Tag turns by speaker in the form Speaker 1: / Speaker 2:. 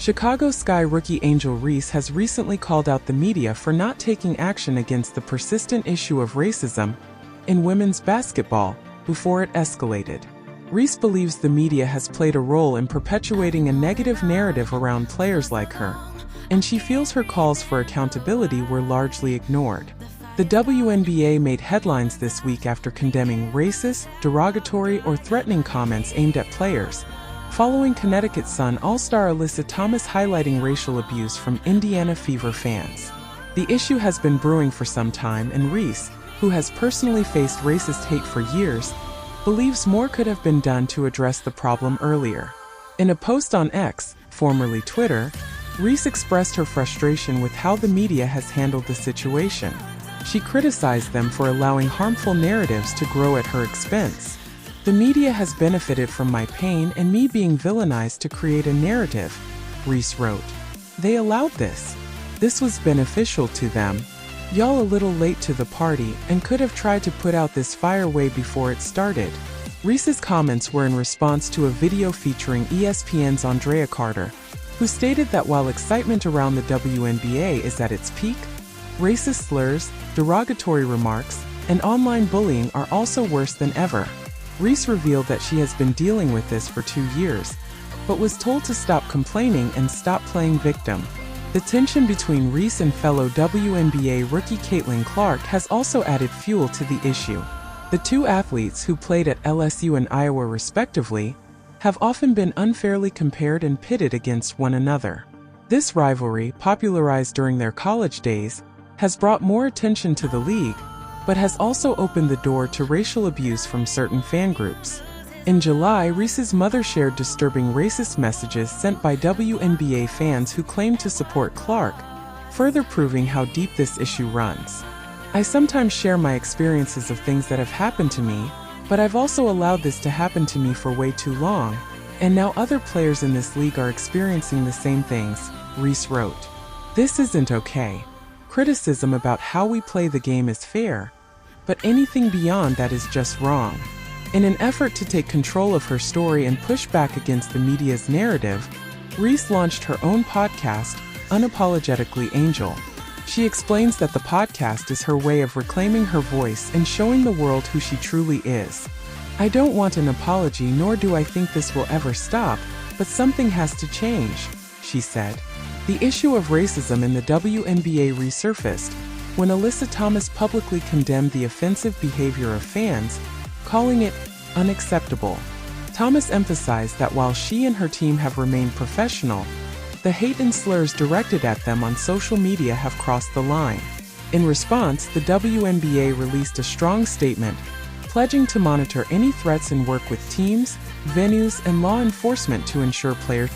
Speaker 1: Chicago Sky rookie Angel Reese has recently called out the media for not taking action against the persistent issue of racism in women's basketball before it escalated. Reese believes the media has played a role in perpetuating a negative narrative around players like her, and she feels her calls for accountability were largely ignored. The WNBA made headlines this week after condemning racist, derogatory, or threatening comments aimed at players, following Connecticut Sun All-Star Alyssa Thomas highlighting racial abuse from Indiana Fever fans. The issue has been brewing for some time, and Reese, who has personally faced racist hate for years, believes more could have been done to address the problem earlier. In a post on X, formerly Twitter, Reese expressed her frustration with how the media has handled the situation. She criticized them for allowing harmful narratives to grow at her expense. "The media has benefited from my pain and me being villainized to create a narrative," Reese wrote. "They allowed this. This was beneficial to them. Y'all a little late to the party and could have tried to put out this fire way before it started." Reese's comments were in response to a video featuring ESPN's Andrea Carter, who stated that while excitement around the WNBA is at its peak, racist slurs, derogatory remarks, and online bullying are also worse than ever. Reese revealed that she has been dealing with this for 2 years, but was told to stop complaining and stop playing victim. The tension between Reese and fellow WNBA rookie Caitlin Clark has also added fuel to the issue. The two athletes, who played at LSU and Iowa respectively, have often been unfairly compared and pitted against one another. This rivalry, popularized during their college days, has brought more attention to the league, but has also opened the door to racial abuse from certain fan groups. In July, Reese's mother shared disturbing racist messages sent by WNBA fans who claimed to support Clark, further proving how deep this issue runs. "I sometimes share my experiences of things that have happened to me, but I've also allowed this to happen to me for way too long, and now other players in this league are experiencing the same things," Reese wrote. "This isn't okay. Criticism about how we play the game is fair, but anything beyond that is just wrong." In an effort to take control of her story and push back against the media's narrative, Reese launched her own podcast, Unapologetically Angel. She explains that the podcast is her way of reclaiming her voice and showing the world who she truly is. "I don't want an apology, nor do I think this will ever stop, but something has to change," she said. The issue of racism in the WNBA resurfaced when Alyssa Thomas publicly condemned the offensive behavior of fans, calling it unacceptable. Thomas emphasized that while she and her team have remained professional, the hate and slurs directed at them on social media have crossed the line. In response, the WNBA released a strong statement, pledging to monitor any threats and work with teams, venues, and law enforcement to ensure player